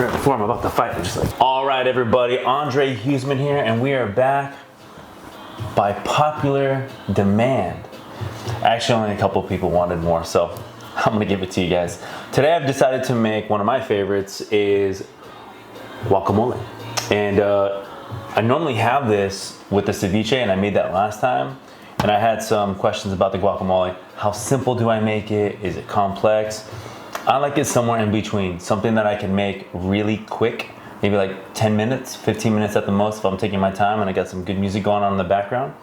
right before I'm about to fight, I'm just like, all right, everybody, Andre Huseman here, and we are back by popular demand. Actually, only a couple people wanted more, so I'm gonna give it to you guys. Today, I've decided to make one of my favorites is guacamole. And I normally have this with the ceviche, and I made that last time. And I had some questions about the guacamole. How simple do I make it? Is it complex? I like it somewhere in between. Something that I can make really quick, maybe like 10 minutes, 15 minutes at the most if I'm taking my time and I got some good music going on in the background.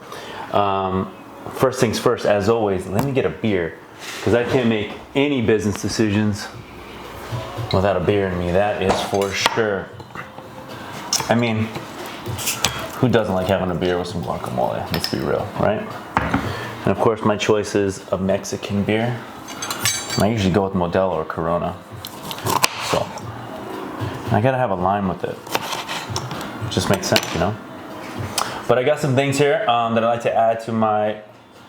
First things first, as always, let me get a beer, because I can't make any business decisions without a beer in me, that is for sure. I mean, who doesn't like having a beer with some guacamole? Let's be real, right? And of course, my choice is a Mexican beer. I usually go with Modelo or Corona. So, I gotta have a lime with it. It just makes sense, you know? But I got some things here that I like to add to my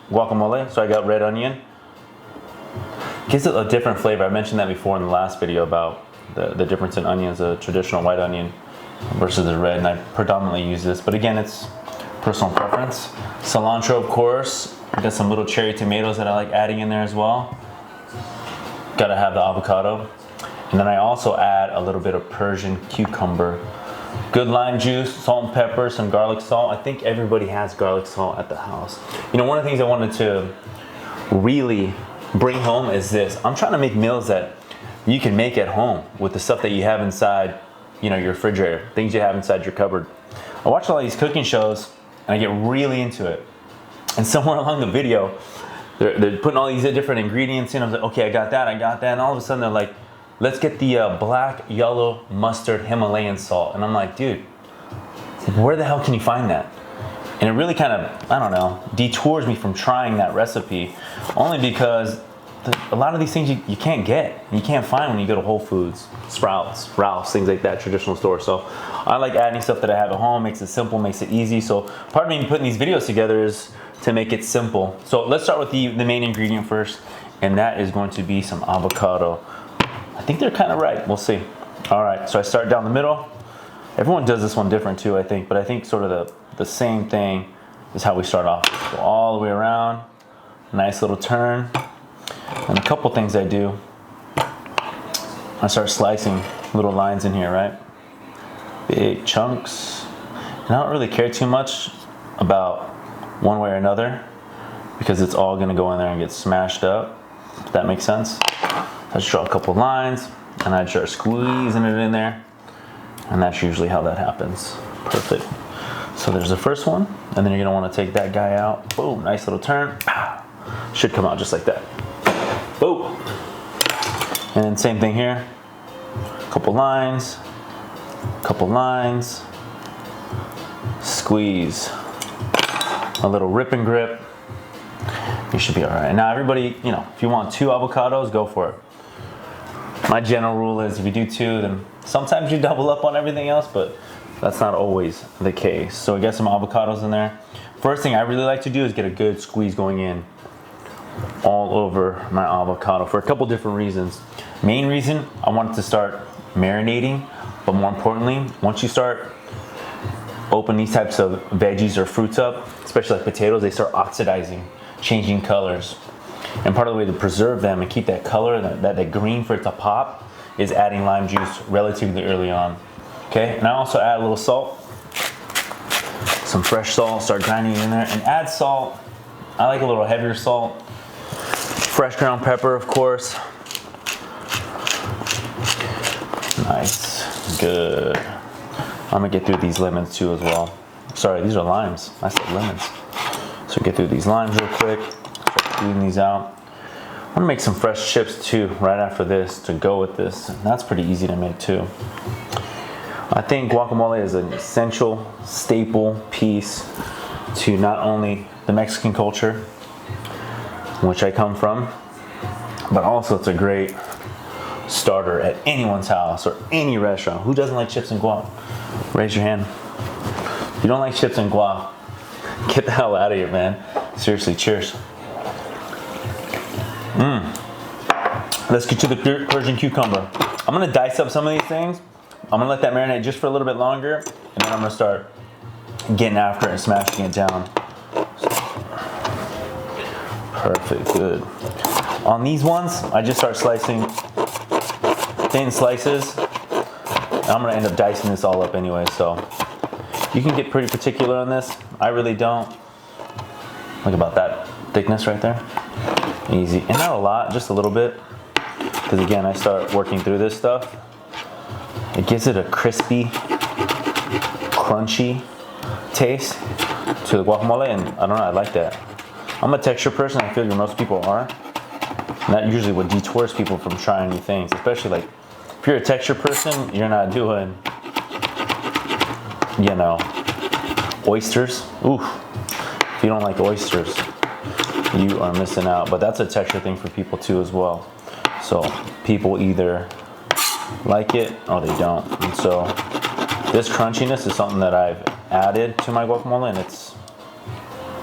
guacamole. So I got red onion. Gives it a different flavor. I mentioned that before in the last video about the difference in onions, a traditional white onion versus the red, and I predominantly use this, but again, it's personal preference. Cilantro, of course. I got some little cherry tomatoes that I like adding in there as well. Gotta have the avocado. And then I also add a little bit of Persian cucumber. Good lime juice, salt and pepper, some garlic salt. I think everybody has garlic salt at the house. You know, one of the things I wanted to really bring home is this. I'm trying to make meals that you can make at home with the stuff that you have inside, you know, your refrigerator, things you have inside your cupboard. I watch a lot of these cooking shows and I get really into it. And somewhere along the video, they're putting all these different ingredients in. I was like, okay, I got that. And all of a sudden they're like, let's get the black, yellow, mustard Himalayan salt. And I'm like, dude, where the hell can you find that? And it really kind of, I don't know, detours me from trying that recipe, only because a lot of these things you can't get, you can't find when you go to Whole Foods, Sprouts, Ralph's, things like that, traditional stores. So I like adding stuff that I have at home, makes it simple, makes it easy. So part of me putting these videos together is to make it simple. So let's start with the main ingredient first, and that is going to be some avocado. I think they're kind of right, we'll see. All right, so I start down the middle. Everyone does this one different too, I think, but I think sort of the same thing is how we start off. Go all the way around, nice little turn. And a couple things I do, I start slicing little lines in here, right? Big chunks. And I don't really care too much about one way or another, because it's all gonna go in there and get smashed up, if that makes sense. So I just draw a couple lines and I start squeezing it in there, and that's usually how that happens. Perfect. So there's the first one, and then you're gonna wanna take that guy out. Boom, nice little turn. Should come out just like that. Boom. And then same thing here. Couple lines, squeeze. A little rip and grip. You should be all right. Now everybody, you know, if you want 2 avocados, go for it. My general rule is if you do 2, then sometimes you double up on everything else, but that's not always the case. So I get some avocados in there. First thing I really like to do is get a good squeeze going in all over my avocado for a couple different reasons. Main reason, I want it to start marinating, but more importantly, once you start open these types of veggies or fruits up, especially like potatoes, they start oxidizing, changing colors. And part of the way to preserve them and keep that color, that green for it to pop, is adding lime juice relatively early on. Okay, and I also add a little salt, some fresh salt, start grinding it in there, and add salt. I like a little heavier salt. Fresh ground pepper, of course. Nice, good. I'm gonna get through these lemons too as well. Sorry, these are limes. I said lemons. So get through these limes real quick. Start cleaning these out. I'm gonna make some fresh chips too right after this to go with this. And that's pretty easy to make too. I think guacamole is an essential, staple piece to not only the Mexican culture, which I come from, but also it's a great starter at anyone's house or any restaurant. Who doesn't like chips and guac? Raise your hand. If you don't like chips and guac, get the hell out of here, man. Seriously, cheers. Let's get to the Persian cucumber. I'm gonna dice up some of these things, I'm gonna let that marinate just for a little bit longer, and then I'm gonna start getting after it and smashing it down. Perfect, good. On these ones, I just start slicing thin slices. And I'm gonna end up dicing this all up anyway, so you can get pretty particular on this. I really don't. Look about that thickness right there. Easy, and not a lot, just a little bit. Because again, I start working through this stuff. It gives it a crispy, crunchy taste to the guacamole, and I don't know, I like that. I'm a texture person, I feel like most people are. And that usually what detours people from trying new things, especially like, if you're a texture person, you're not doing, you know, oysters. Oof, if you don't like oysters, you are missing out. But that's a texture thing for people too as well. So people either like it or they don't. And so this crunchiness is something that I've added to my guacamole, and it's,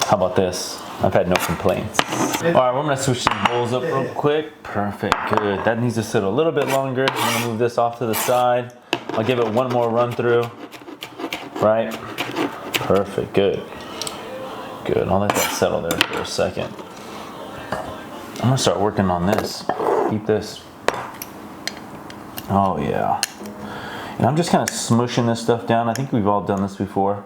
how about this? I've had no complaints. All right, we're gonna switch these bowls up real quick. Perfect, good. That needs to sit a little bit longer. I'm gonna move this off to the side. I'll give it one more run through, right? Perfect, good. Good, I'll let that settle there for a second. I'm gonna start working on this. Keep this. Oh yeah. And I'm just kind of smushing this stuff down. I think we've all done this before.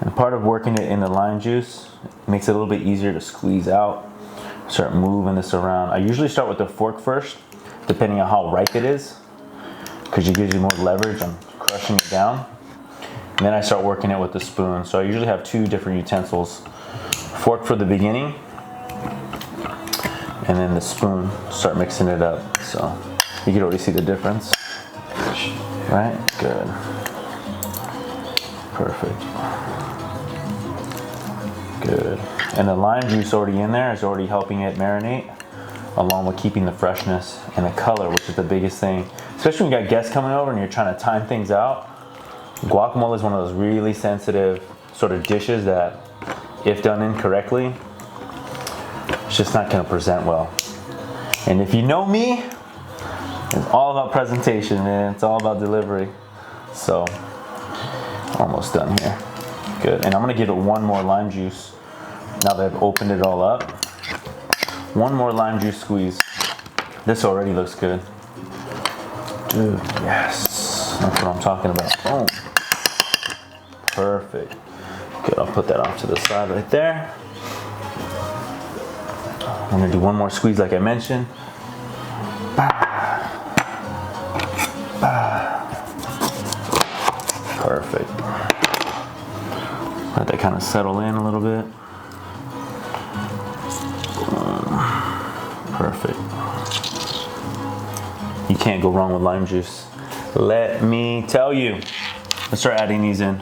And part of working it in the lime juice makes it a little bit easier to squeeze out. Start moving this around. I usually start with the fork first, depending on how ripe it is, because it gives you more leverage on crushing it down. And then I start working it with the spoon. So I usually have two different utensils. Fork for the beginning, and then the spoon, start mixing it up. So you can already see the difference, right? Good. Perfect. Good. And the lime juice already in there is already helping it marinate, along with keeping the freshness and the color, which is the biggest thing. Especially when you got guests coming over and you're trying to time things out. Guacamole is one of those really sensitive sort of dishes that, if done incorrectly, it's just not gonna present well. And if you know me, it's all about presentation, man. It's all about delivery. So, almost done here. Good, and I'm gonna give it one more lime juice now that I've opened it all up. One more lime juice squeeze. This already looks good. Dude, yes, that's what I'm talking about. Boom. Perfect. Good, I'll put that off to the side right there. I'm gonna do one more squeeze like I mentioned. Perfect. Let that kind of settle in a little bit. Perfect. You can't go wrong with lime juice. Let me tell you. Let's start adding these in.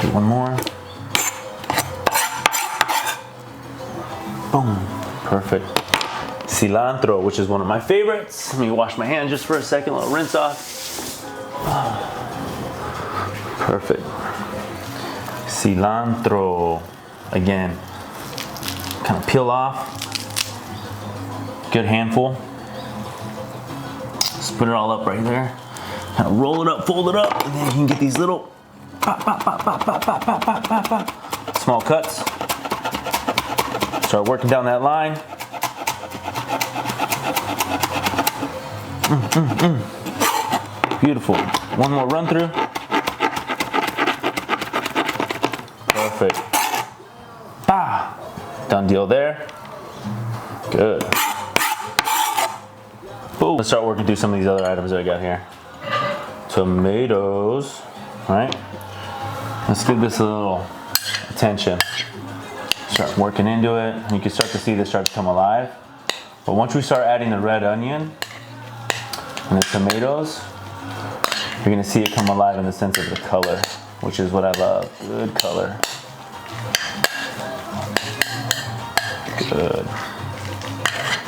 Do one more. Boom. Perfect. Cilantro, which is one of my favorites. Let me wash my hands just for a second, a little rinse off. Perfect. Cilantro. Again, kind of peel off. Good handful. Just put it all up right there. Kind of roll it up, fold it up, and then you can get these little small cuts. Start working down that line. Beautiful. One more run through. Perfect. Done deal there. Good. Boom. Let's start working through some of these other items that I got here. Tomatoes, right? Let's give this a little attention. Start working into it. You can start to see this start to come alive. But once we start adding the red onion and the tomatoes, you're gonna see it come alive in the sense of the color, which is what I love. Good color. Good.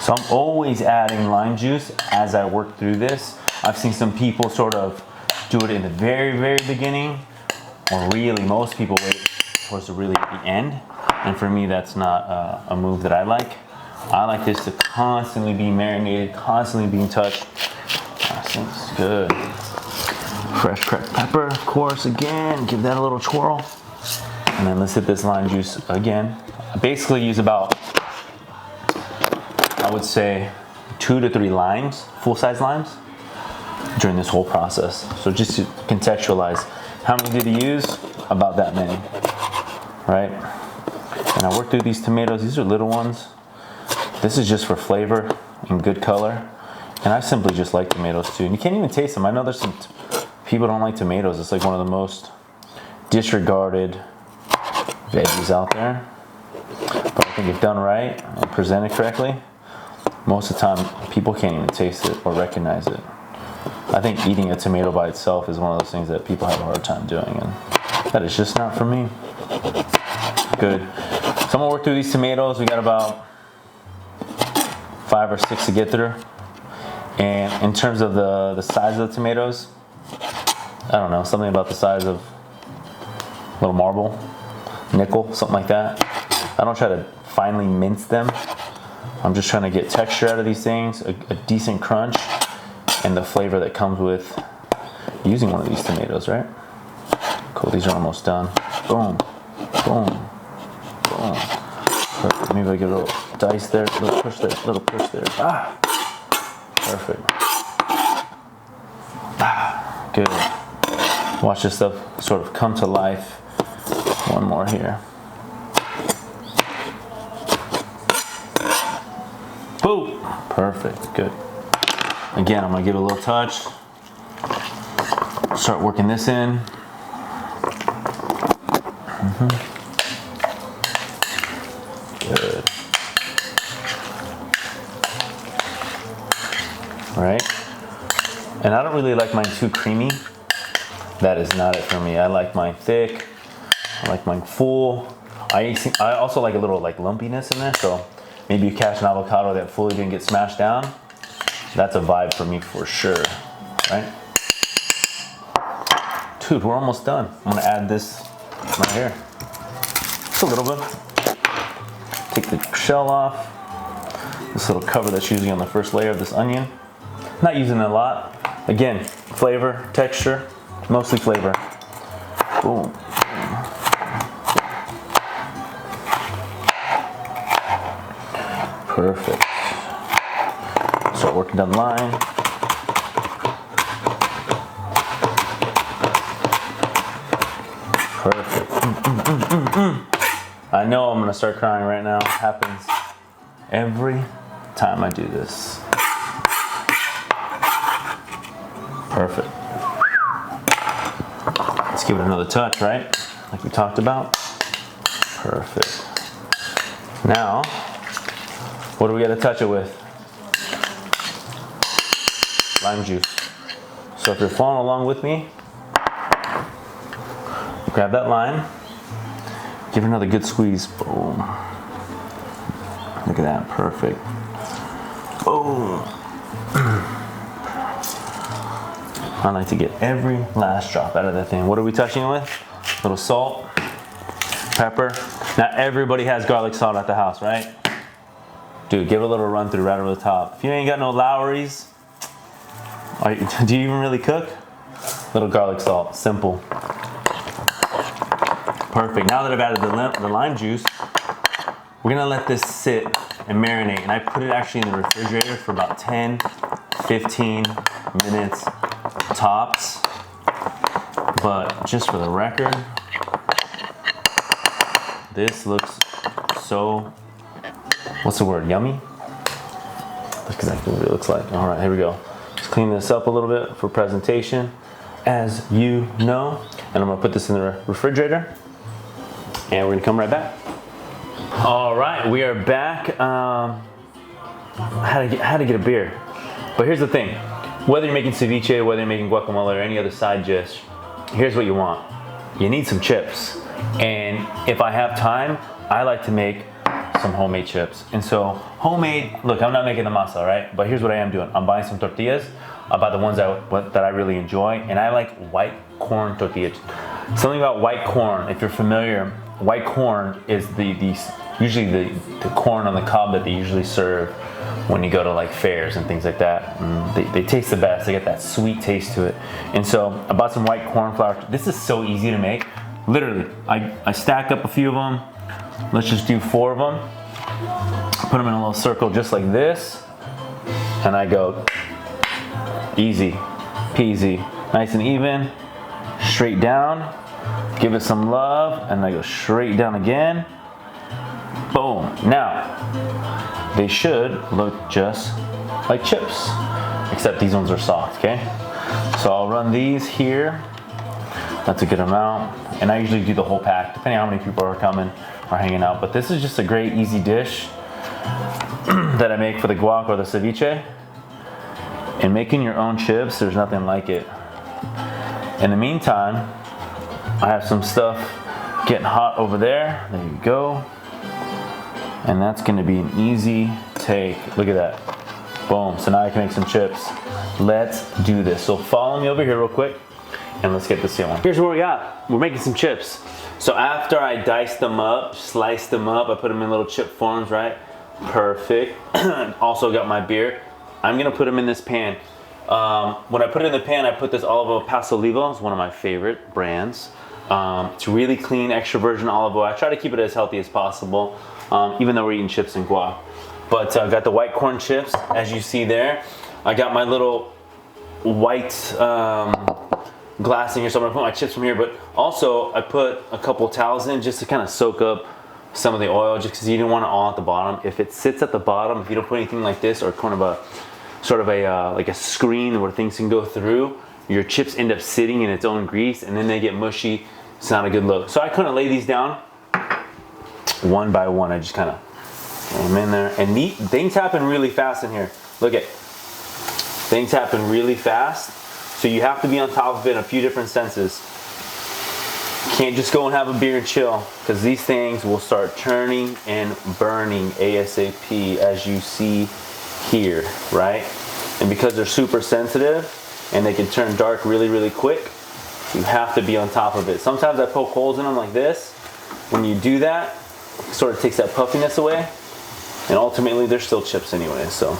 So I'm always adding lime juice as I work through this. I've seen some people sort of do it in the very, very beginning, or really most people wait towards the really at the end. And for me, that's not a move that I like. I like this to constantly be marinated, constantly being touched. Thanks. Good. Fresh cracked pepper, of course, again. Give that a little twirl. And then let's hit this lime juice again. I basically use about, I would say, 2 to 3 limes, full-size limes, during this whole process. So just to contextualize, how many did he use? About that many, right? And I work through these tomatoes. These are little ones. This is just for flavor and good color. And I simply just like tomatoes too. And you can't even taste them. I know there's some people don't like tomatoes. It's like one of the most disregarded veggies out there. But I think if done right and presented correctly, most of the time people can't even taste it or recognize it. I think eating a tomato by itself is one of those things that people have a hard time doing, and that is just not for me. Good. So I'm gonna work through these tomatoes. We got about 5 or 6 to get through. And in terms of the size of the tomatoes, I don't know, something about the size of a little marble, nickel, something like that. I don't try to finely mince them. I'm just trying to get texture out of these things, a decent crunch, and the flavor that comes with using one of these tomatoes, right? Cool, these are almost done. Boom, boom, boom. Perfect. Maybe I get a little dice there, little push there, little push there. Ah, perfect. Ah, good. Watch this stuff sort of come to life. One more here. Boom, perfect, good. Again, I'm gonna give it a little touch. Start working this in. Good. All right. And I don't really like mine too creamy. That is not it for me. I like mine thick. I like mine full. I also like a little like lumpiness in there. So maybe you catch an avocado that fully didn't get smashed down. That's a vibe for me for sure, right? Dude, we're almost done. I'm gonna add this right here. Just a little bit. Take the shell off. This little cover that's usually on the first layer of this onion. Not using it a lot. Again, flavor, texture, mostly flavor. Boom. Perfect. Start working down the line. Perfect. I know I'm gonna start crying right now. It happens every time I do this. Perfect. Let's give it another touch, right? Like we talked about. Perfect. Now, what do we gotta touch it with? Lime juice. So if you're following along with me, grab that lime, give it another good squeeze. Boom. Look at that, perfect. Boom. I like to get every last drop out of that thing. What are we touching it with? A little salt, pepper. Not everybody has garlic salt at the house, right? Dude, give it a little run through right over the top. If you ain't got no Lowry's, do you even really cook? Little garlic salt, simple. Perfect. Now that I've added the lime juice, we're gonna let this sit and marinate. And I put it actually in the refrigerator for about 10, 15 minutes tops. But just for the record, this looks so, what's the word, yummy? That's exactly what it looks like. All right, here we go. Let's clean this up a little bit for presentation, as you know. And I'm gonna put this in the refrigerator, and we're gonna come right back. All right, we are back. How to get a beer. But here's the thing. Whether you're making ceviche, whether you're making guacamole or any other side dish, here's what you want. You need some chips. And if I have time, I like to make some homemade chips. And so homemade, look, I'm not making the masa, right? But here's what I am doing. I'm buying some tortillas. I buy the ones that I really enjoy. And I like white corn tortillas. Something about white corn, if you're familiar, white corn is usually the corn on the cob that they usually serve when you go to like fairs and things like that. They taste the best. They get that sweet taste to it. And so I bought some white corn flour. This is so easy to make. Literally, I stack up a few of them. Let's just do 4 of them. Put them in a little circle just like this. And I go easy peasy, nice and even, straight down. Give it some love, and I go straight down again. Boom. Now, they should look just like chips, except these ones are soft, okay? So I'll run these here. That's a good amount. And I usually do the whole pack, depending on how many people are coming or hanging out. But this is just a great, easy dish that I make for the guac or the ceviche. And making your own chips, there's nothing like it. In the meantime, I have some stuff getting hot over there. There you go. And that's gonna be an easy take. Look at that. Boom. So now I can make some chips. Let's do this. So follow me over here real quick and let's get this going. Here's what we got. We're making some chips. So after I diced them up, sliced them up, I put them in little chip forms, right? Perfect. Also got my beer. I'm gonna put them in this pan. When I put it in the pan, I put this olive oil. Paso Olivo is one of my favorite brands. It's really clean, extra virgin olive oil. I try to keep it as healthy as possible, even though we're eating chips and guac. But I got the white corn chips, as you see there. I got my little white glassing here, so I'm gonna put my chips from here. But also, I put a couple towels in just to kind of soak up some of the oil, just because you didn't want it all at the bottom. If it sits at the bottom, if you don't put anything like this or kind of a sort of a like a screen where things can go through, your chips end up sitting in its own grease and then they get mushy. It's not a good look. So I couldn't lay these down one by one. I just kind of throw them in there. And things happen really fast in here. Look at, things happen really fast. So you have to be on top of it in a few different senses. You can't just go and have a beer and chill, because these things will start turning and burning ASAP, as you see here, right? And because they're super sensitive and they can turn dark really, really quick, you have to be on top of it. Sometimes I poke holes in them like this. When you do that, it sort of takes that puffiness away, and ultimately they're still chips anyway. So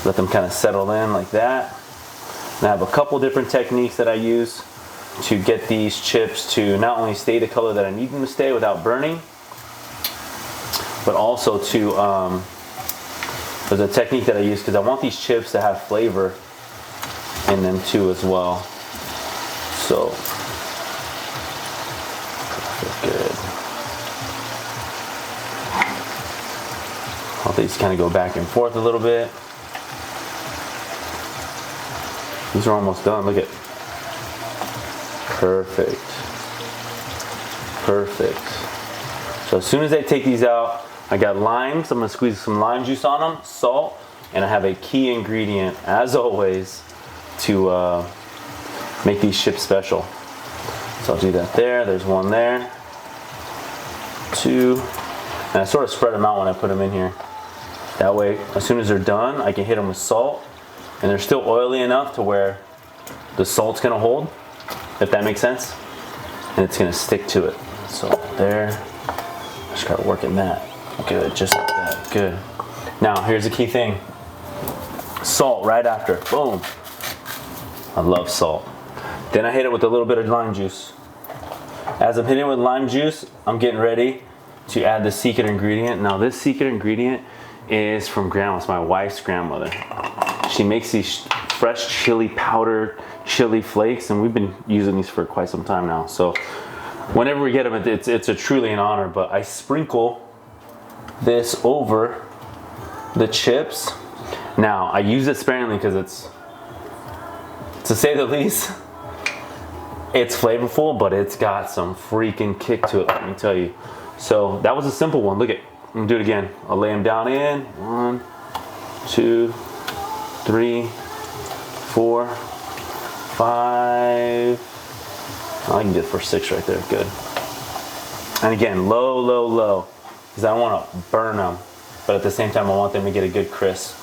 let them kind of settle in like that. And I have a couple different techniques that I use to get these chips to not only stay the color that I need them to stay without burning, but also to there's a technique that I use because I want these chips to have flavor in them too as well. So, good. I'll these kind of go back and forth a little bit. These are almost done. Look at, perfect, perfect. So as soon as I take these out, I got limes. I'm gonna squeeze some lime juice on them, salt, and I have a key ingredient, as always, to make these chips special. So I'll do that there. There's one there, 2, and I sort of spread them out when I put them in here. That way, as soon as they're done, I can hit them with salt, and they're still oily enough to where the salt's gonna hold, if that makes sense, and it's gonna stick to it. So there, just start working that. Good, just like that, good. Now, here's the key thing. Salt right after, boom. I love salt. Then I hit it with a little bit of lime juice. As I'm hitting it with lime juice, I'm getting ready to add the secret ingredient. Now, this secret ingredient is from Grandma. It's my wife's grandmother. She makes these fresh chili powder, chili flakes, and we've been using these for quite some time now. So whenever we get them, it's a truly an honor, but I sprinkle this over the chips. Now, I use it sparingly because it's, to say the least, it's flavorful, but it's got some freaking kick to it, let me tell you. So that was a simple one. Look at, I'm gonna do it again. I'll lay them down in, 1, 2, 3, 4, 5. I can get it for 6 right there, good. And again, low, low, low, because I don't want to burn them, but at the same time I want them to get a good crisp.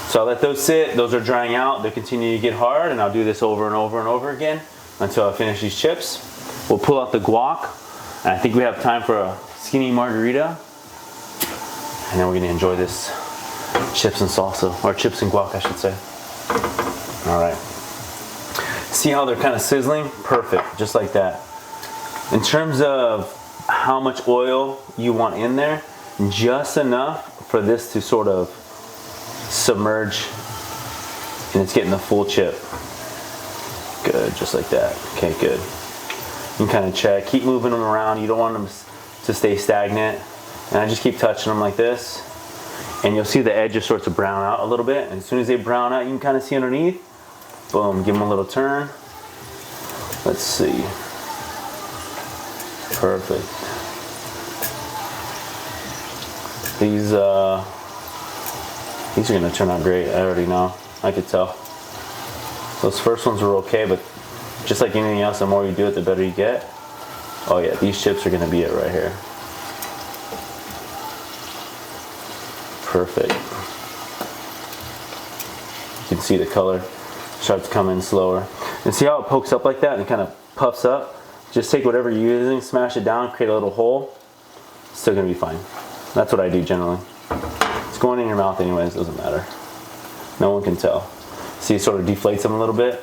So I let those sit, those are drying out, they continue to get hard, and I'll do this over and over and over again until I finish these chips. We'll pull out the guac, and I think we have time for a skinny margarita, and then we're gonna enjoy this chips and salsa, or chips and guac, I should say. All right. See how they're kind of sizzling? Perfect, just like that. In terms of how much oil you want in there, just enough for this to sort of submerge and it's getting the full chip. Good, just like that. Okay, good. You can kind of check, keep moving them around. You don't want them to stay stagnant. And I just keep touching them like this. And you'll see the edges starts to brown out a little bit. And as soon as they brown out, you can kind of see underneath. Boom, give them a little turn. Let's see. Perfect. These are gonna turn out great. I already know. I could tell. Those first ones were okay, but just like anything else, the more you do it, the better you get. Oh yeah, these chips are gonna be it right here. Perfect. You can see the color starts to come in slower. And see how it pokes up like that and it kind of puffs up? Just take whatever you're using, smash it down, create a little hole. It's still gonna be fine. That's what I do generally. It's going in your mouth anyways, doesn't matter. No one can tell. See, it sort of deflates them a little bit.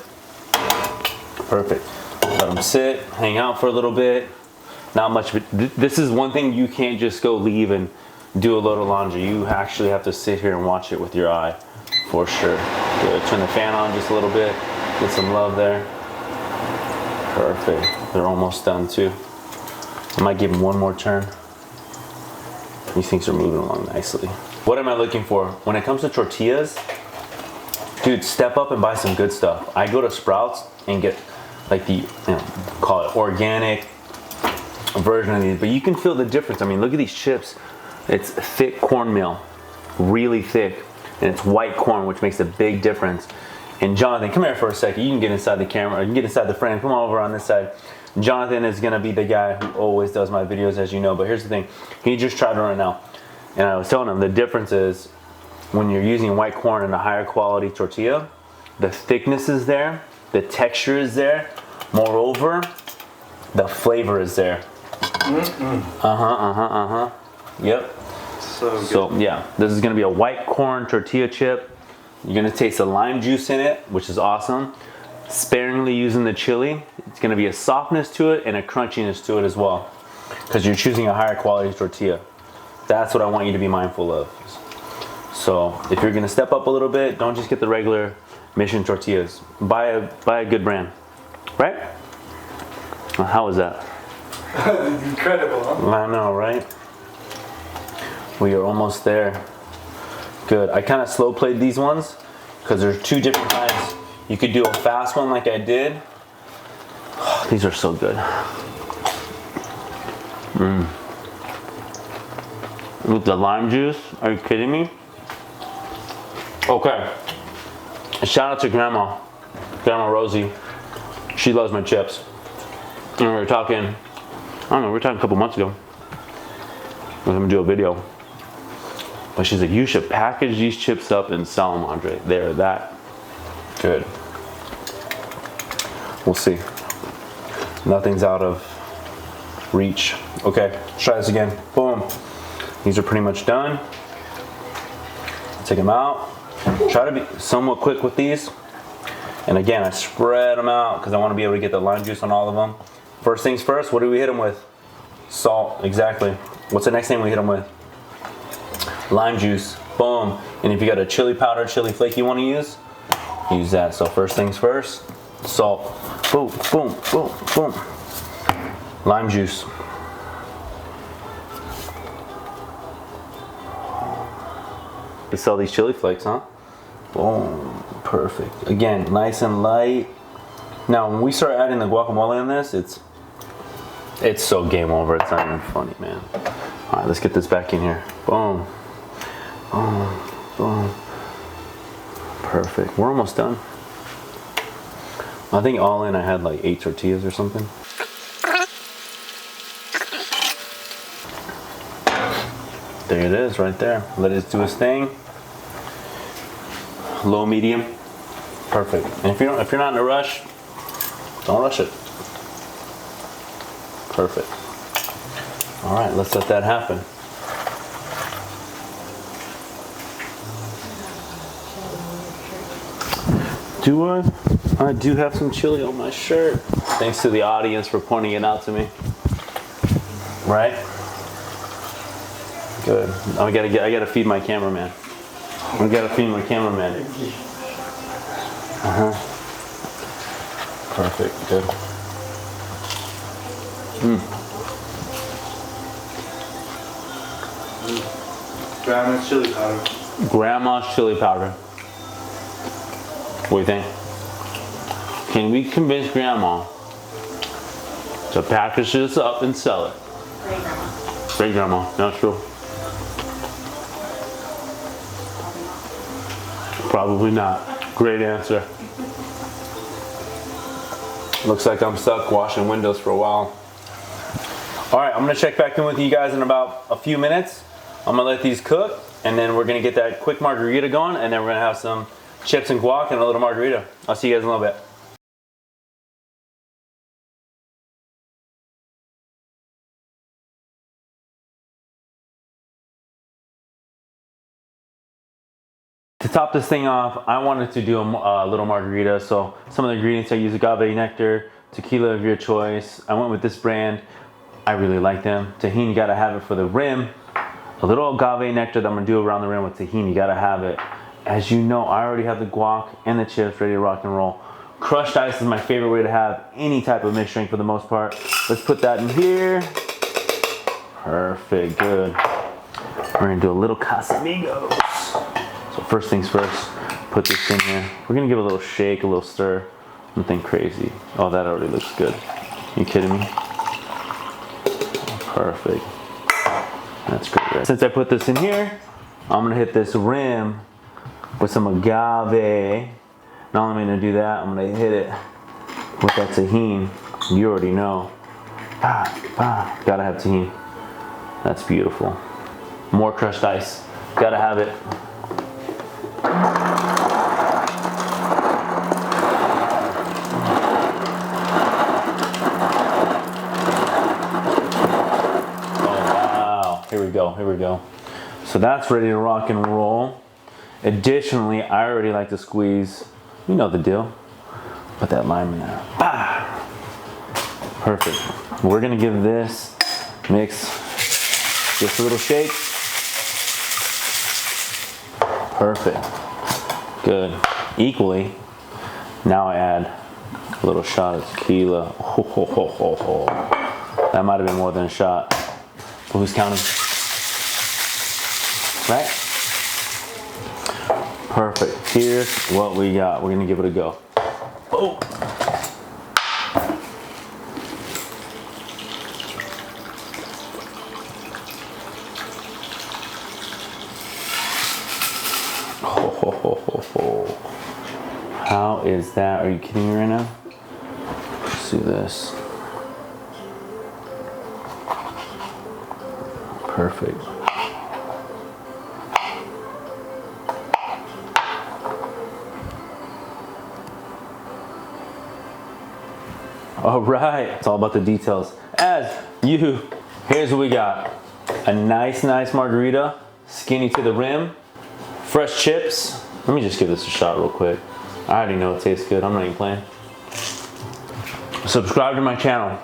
Perfect. Let them sit, hang out for a little bit. Not much, but this is one thing you can't just go leave and do a load of laundry. You actually have to sit here and watch it with your eye, for sure. Good. Turn the fan on just a little bit. Get some love there. Perfect. They're almost done too. I might give them one more turn. These things are moving along nicely. What am I looking for? When it comes to tortillas, dude, step up and buy some good stuff. I go to Sprouts and get like the, call it organic version of these, but you can feel the difference. I mean, look at these chips. It's thick cornmeal, really thick, and it's white corn, which makes a big difference. And Jonathan, come here for a second. You can get inside the camera, or you can get inside the frame. Come on over on this side. Jonathan is gonna be the guy who always does my videos, as you know, but here's the thing. He just tried it right now. And I was telling him the difference is when you're using white corn in a higher quality tortilla, the thickness is there, the texture is there. Moreover, the flavor is there. Yep. So good. So yeah, this is gonna be a white corn tortilla chip. You're gonna taste the lime juice in it, which is awesome. Sparingly using the chili. It's gonna be a softness to it and a crunchiness to it as well, because you're choosing a higher quality tortilla. That's what I want you to be mindful of. So if you're gonna step up a little bit, don't just get the regular Mission tortillas. Buy a good brand, right? Well, how was that? Incredible, huh? I know, right? We are almost there. Good. I kind of slow played these ones because there's two different kinds. You could do a fast one like I did. Oh, these are so good. With the lime juice, are you kidding me? Okay. Shout out to Grandma Rosie. She loves my chips. And we were talking, I don't know, we were talking a couple months ago. I was gonna do a video. But she's like, you should package these chips up and sell them, Andre. They're that good. We'll see. Nothing's out of reach. Okay, let's try this again. Boom. These are pretty much done. Take them out. Try to be somewhat quick with these. And again, I spread them out because I want to be able to get the lime juice on all of them. First things first, what do we hit them with? Salt, exactly. What's the next thing we hit them with? Lime juice, boom. And if you got a chili powder, chili flake you want to use that. So first things first, salt, boom, boom, boom, boom. Lime juice. We sell these chili flakes, huh? Boom, perfect. Again, nice and light. Now, when we start adding the guacamole in this, it's so game over. It's not even funny, man. All right, let's get this back in here. Boom, boom, boom. Perfect. We're almost done. I think all in, I had like 8 tortillas or something. There it is, right there. Let it do its thing. Low, medium, perfect. And if you're not in a rush, don't rush it. Perfect. All right, let's let that happen. Do I? I do have some chili on my shirt. Thanks to the audience for pointing it out to me. Right? Good. I gotta feed my cameraman. I gotta feed my cameraman. Perfect. Good. Grandma's chili powder. Grandma's chili powder. What do you think? Can we convince Grandma to package this up and sell it? Great grandma. Great Grandma. That's true. Probably not. Great answer. Looks like I'm stuck washing windows for a while. All right, I'm gonna check back in with you guys in about a few minutes. I'm gonna let these cook, and then we're gonna get that quick margarita going, and then we're gonna have some chips and guac and a little margarita. I'll see you guys in a little bit. To top this thing off, I wanted to do a little margarita. So some of the ingredients I use: agave nectar, tequila of your choice. I went with this brand. I really like them. Tahini, you gotta have it for the rim. A little agave nectar that I'm gonna do around the rim with tahini, you gotta have it. As you know, I already have the guac and the chips ready to rock and roll. Crushed ice is my favorite way to have any type of mixed drink for the most part. Let's put that in here. Perfect, good. We're gonna do a little Casamigos. So first things first, put this in here. We're gonna give it a little shake, a little stir. Nothing crazy. Oh, that already looks good. You kidding me? Perfect. That's great, right? Since I put this in here, I'm gonna hit this rim with some agave. Not only am I gonna do that, I'm gonna hit it with that tahini. You already know. Gotta have tahini. That's beautiful. More crushed ice. Gotta have it. Here we go. So that's ready to rock and roll. Additionally, I already like to squeeze, you know the deal. Put that lime in there. Perfect. We're gonna give this mix just a little shake. Perfect. Good. Equally, now I add a little shot of tequila. That might have been more than a shot. But who's counting? Right? Perfect. Here's what we got. We're gonna give it a go. Oh. How is that? Are you kidding me right now? Let's do this. Perfect. All right, it's all about the details. Here's what we got. A nice margarita, skinny to the rim, fresh chips. Let me just give this a shot real quick. I already know it tastes good, I'm not even playing. Subscribe to my channel.